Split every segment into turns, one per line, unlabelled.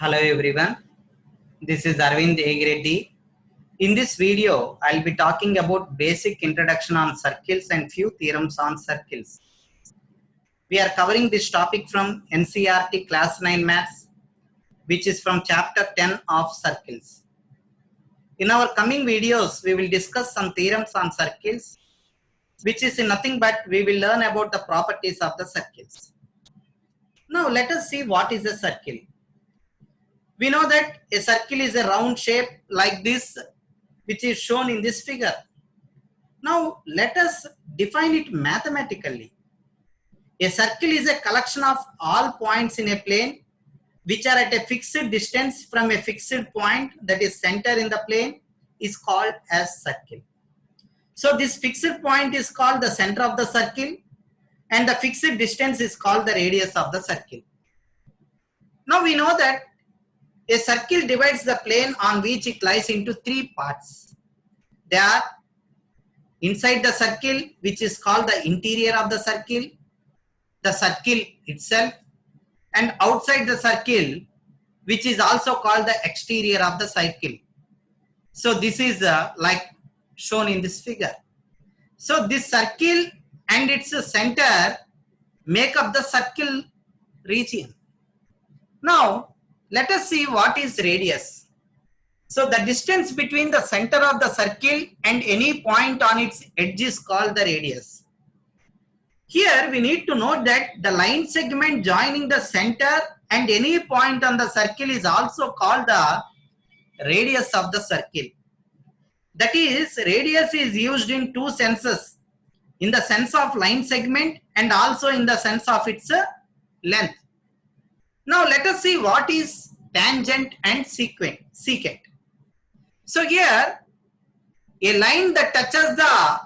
Hello everyone, this is Arvind Egreddy. In this video, I'll be talking about basic introduction on circles and few theorems on circles. We are covering this topic from NCERT Class 9 Maths, which is from Chapter 10 of Circles. In our coming videos, we will discuss some theorems on circles, which is nothing but we will learn about the properties of the circles. Now let us see what is a circle. We know that a circle is a round shape like this, which is shown in this figure. Now let us define it mathematically. A circle is a collection of all points in a plane which are at a fixed distance from a fixed point, that is center in the plane, is called as circle. So this fixed point is called the center of the circle and the fixed distance is called the radius of the circle. Now we know that a circle divides the plane on which it lies into three parts. They are inside the circle, which is called the interior of the circle itself, and outside the circle, which is also called the exterior of the circle. So this is like shown in this figure. So this circle and its center make up the circle region. Now let us see what is radius. So the distance between the center of the circle and any point on its edge is called the radius. Here we need to note that the line segment joining the center and any point on the circle is also called the radius of the circle. That is, radius is used in two senses, in the sense of line segment and also in the sense of its length. Now let us see what is tangent and secant. So here a line that touches the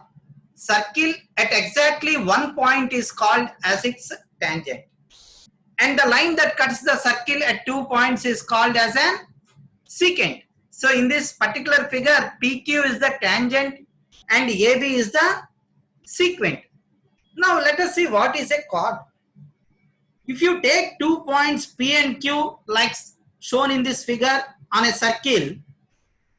circle at exactly one point is called as its tangent, and the line that cuts the circle at 2 points is called as an secant. So in this particular figure, PQ is the tangent and AB is the secant. Now let us see what is a chord. If you take 2 points P and Q like shown in this figure on a circle,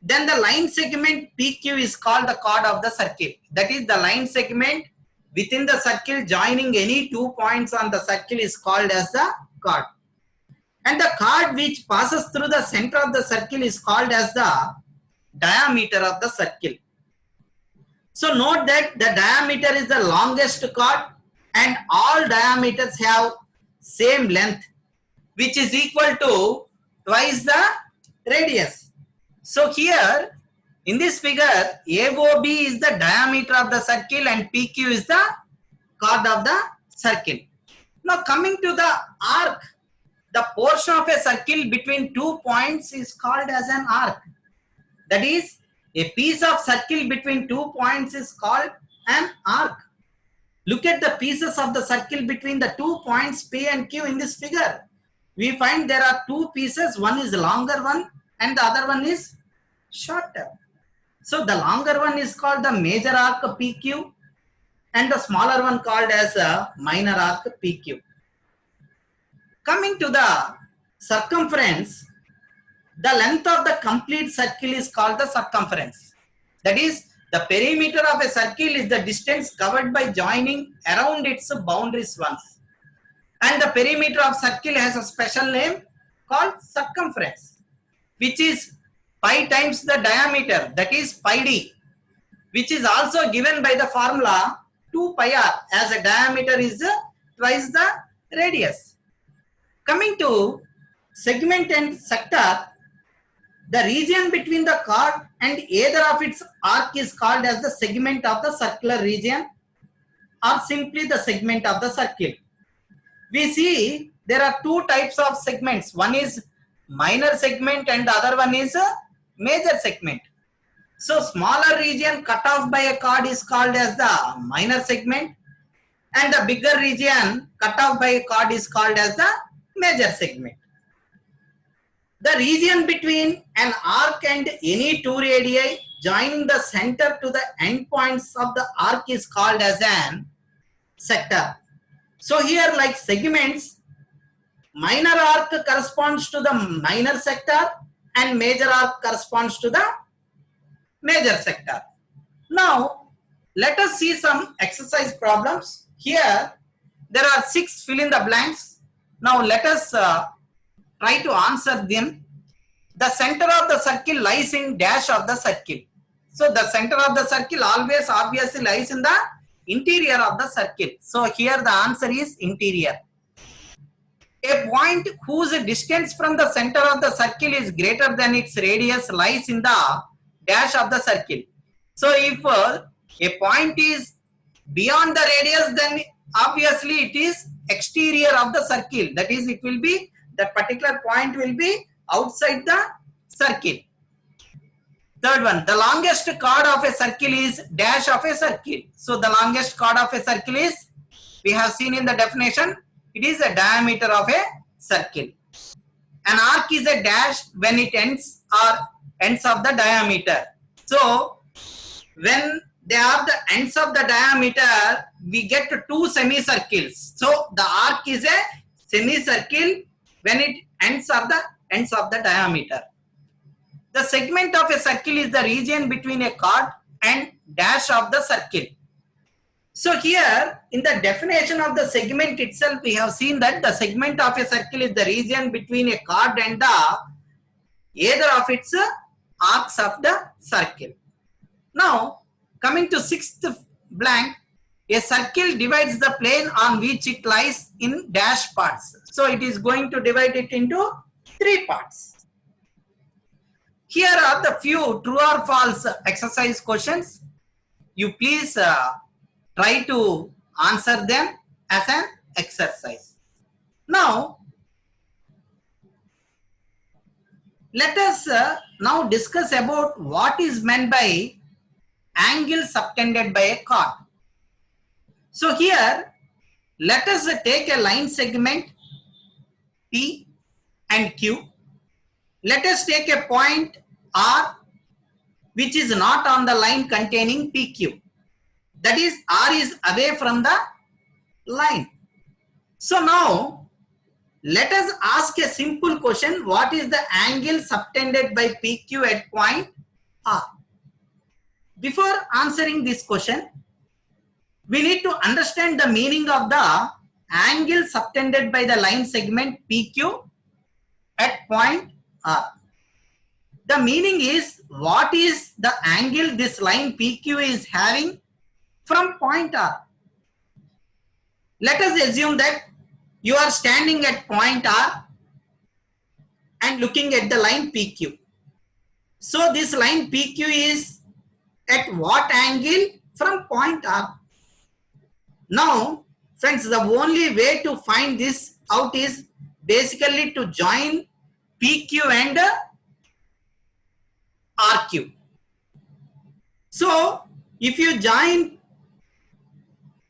then the line segment PQ is called the chord of the circle. That is, the line segment within the circle joining any 2 points on the circle is called as the chord. And the chord which passes through the center of the circle is called as the diameter of the circle. So note that the diameter is the longest chord and all diameters have same length, which is equal to twice the radius. So here in this figure, AOB is the diameter of the circle and PQ is the chord of the circle. Now coming to the arc, the portion of a circle between 2 points is called as an arc. That is, a piece of circle between 2 points is called an arc. Look at the pieces of the circle between the 2 points P and Q in this figure. We find there are two pieces, one is longer one and the other one is shorter. So the longer one is called the major arc PQ and the smaller one called as a minor arc PQ. Coming to the circumference, the length of the complete circle is called the circumference. That is, the perimeter of a circle is the distance covered by joining around its boundaries once. And the perimeter of circle has a special name called circumference, which is pi times the diameter, that is pi d, which is also given by the formula 2 pi r, as a diameter is twice the radius. Coming to segment and sector, the region between the chord and either of its arc is called as the segment of the circular region or simply the segment of the circle. We see there are two types of segments. One is minor segment and the other one is a major segment. So smaller region cut off by a chord is called as the minor segment and the bigger region cut off by a chord is called as the major segment. The region between an arc and any two radii joining the center to the endpoints of the arc is called as an sector. So here, like segments, minor arc corresponds to the minor sector and major arc corresponds to the major sector. Now, let us see some exercise problems. Here, there are 6 fill in the blanks. Now, let us try to answer them. The center of the circle lies in dash of the circle. So, the center of the circle always obviously lies in the interior of the circle. So, here the answer is interior. A point whose distance from the center of the circle is greater than its radius lies in the dash of the circle. So, if a point is beyond the radius, then obviously it is exterior of the circle. That is, it will be, that particular point will be outside the circle. Third one, the longest chord of a circle is dash of a circle. So, the longest chord of a circle is, we have seen in the definition, it is a diameter of a circle. An arc is a dash when it ends or ends of the diameter. So, when they are the ends of the diameter, we get 2 semicircles. So, the arc is a semicircle when it ends of the diameter. The segment of a circle is the region between a chord and dash of the circle. So here in the definition of the segment itself, we have seen that the segment of a circle is the region between a chord and the either of its arcs of the circle. Now coming to 6th blank, a circle divides the plane on which it lies in dash parts. So it is going to divide it into 3 parts. Here are the few true or false exercise questions. You please try to answer them as an exercise. Now, let us now discuss about what is meant by angle subtended by a chord. So here, let us take a line segment P and Q. Let us take a point R which is not on the line containing PQ. That is, R is away from the line. So now, let us ask a simple question. What is the angle subtended by PQ at point R? Before answering this question, we need to understand the meaning of the angle subtended by the line segment PQ at point R. The meaning is, what is the angle this line PQ is having from point R? Let us assume that you are standing at point R and looking at the line PQ. So this line PQ is at what angle from point R? Now, friends, the only way to find this out is basically to join PQ and RQ. So, if you join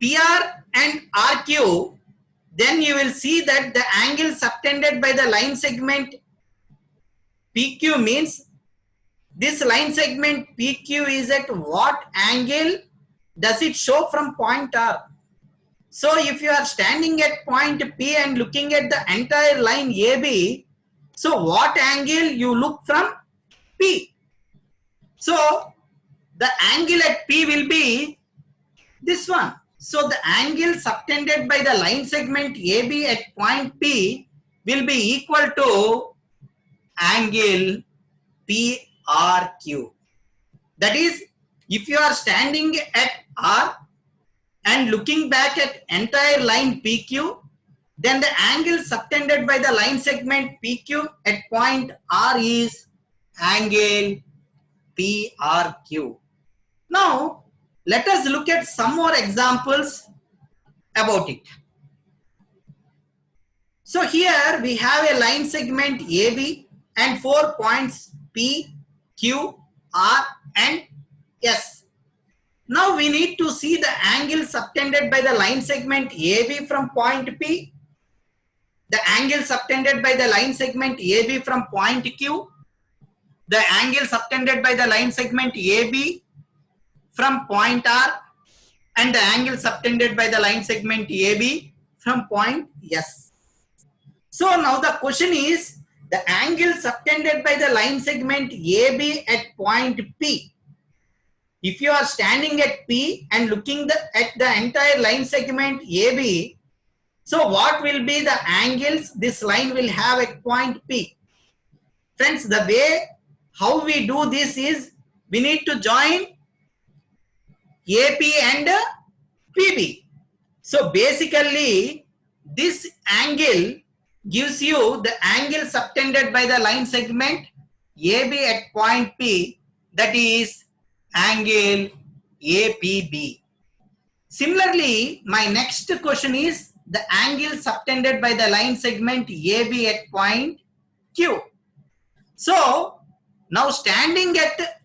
PR and RQ, then you will see that the angle subtended by the line segment PQ means this line segment PQ is at what angle does it show from point R? So if you are standing at point P and looking at the entire line AB, so what angle you look from P? So the angle at P will be this one. So the angle subtended by the line segment AB at point P will be equal to angle PRQ. That is, if you are standing at R and looking back at entire line PQ, then the angle subtended by the line segment PQ at point R is angle PRQ. Now, let us look at some more examples about it. So here we have a line segment AB and 4 points P, Q, R and S. Now we need to see the angle subtended by the line segment AB from point P, the angle subtended by the line segment AB from point Q, the angle subtended by the line segment AB from point R, and the angle subtended by the line segment AB from point S. So now the question is the angle subtended by the line segment AB at point P. If you are standing at P and looking at the entire line segment AB, so what will be the angles this line will have at point P? Friends, the way how we do this is we need to join AP and PB. So basically this angle gives you the angle subtended by the line segment AB at point P, that is angle APB. Similarly, my next question is the angle subtended by the line segment AB at point Q. So now standing at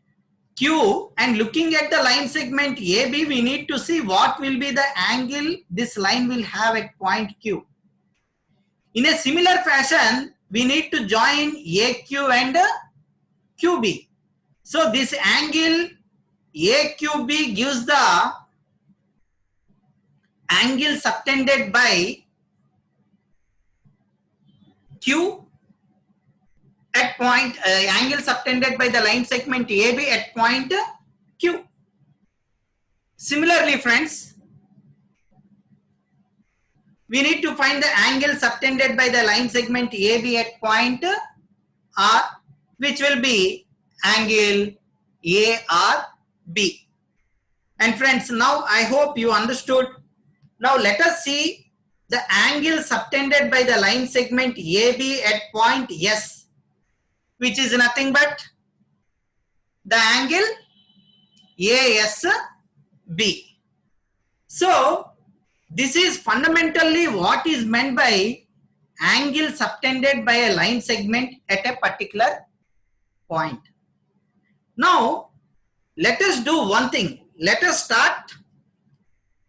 Q and looking at the line segment AB, we need to see what will be the angle this line will have at point Q. In a similar fashion, we need to join AQ and QB. So this angle AQB gives the angle subtended by Q at point, angle subtended by the line segment AB at point Q. Similarly, friends, we need to find the angle subtended by the line segment AB at point R, which will be angle ARB. And friends, now I hope you understood. Now let us see the angle subtended by the line segment AB at point S, which is nothing but the angle ASB. So this is fundamentally what is meant by angle subtended by a line segment at a particular point. Now let us do one thing. Let us start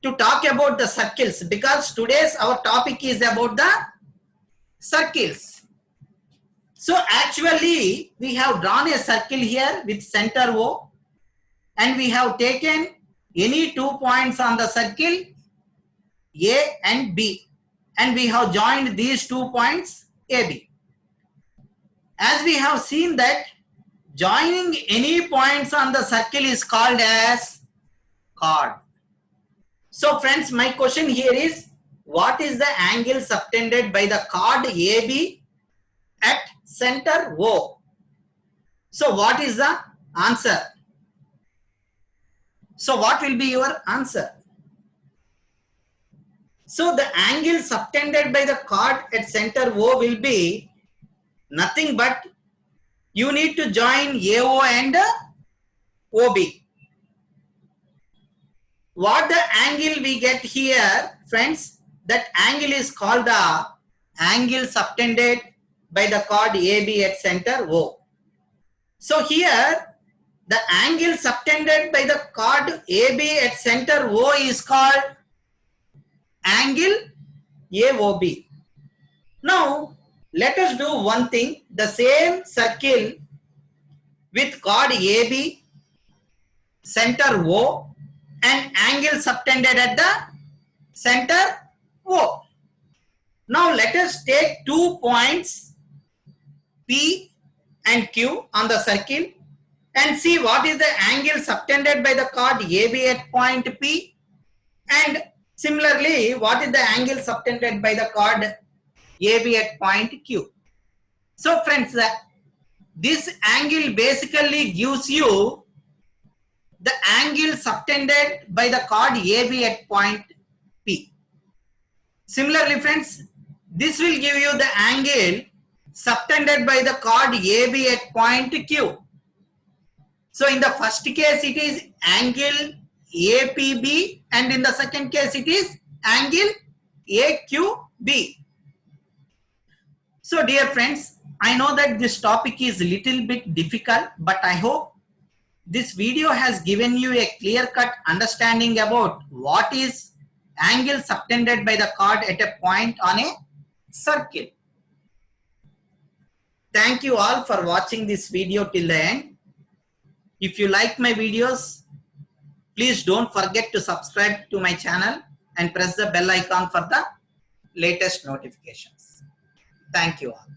to talk about the circles, because today's our topic is about the circles. So actually we have drawn a circle here with center O, and we have taken any 2 points on the circle A and B, and we have joined these 2 points AB. As we have seen that joining any points on the circle is called as chord. So friends, my question here is, what is the angle subtended by the chord AB at center O? So what is the answer? So what will be your answer? So the angle subtended by the chord at center O will be nothing but you need to join AO and OB. What the angle we get here, friends, that angle is called the angle subtended by the chord AB at center O. So here the angle subtended by the chord AB at center O is called angle AOB. Now let us do one thing. The same circle with chord AB, center O, and angle subtended at the center O. Now let us take 2 points P and Q on the circle and see what is the angle subtended by the chord AB at point P, and similarly what is the angle subtended by the chord AB at point Q. So friends, this angle basically gives you the angle subtended by the chord AB at point P. Similarly, friends, this will give you the angle subtended by the chord AB at point Q. So in the first case it is angle APB, and in the second case it is angle AQB. So dear friends, I know that this topic is a little bit difficult, but I hope this video has given you a clear-cut understanding about what is angle subtended by the chord at a point on a circle. Thank you all for watching this video till the end. If you like my videos, please don't forget to subscribe to my channel and press the bell icon for the latest notifications. Thank you all.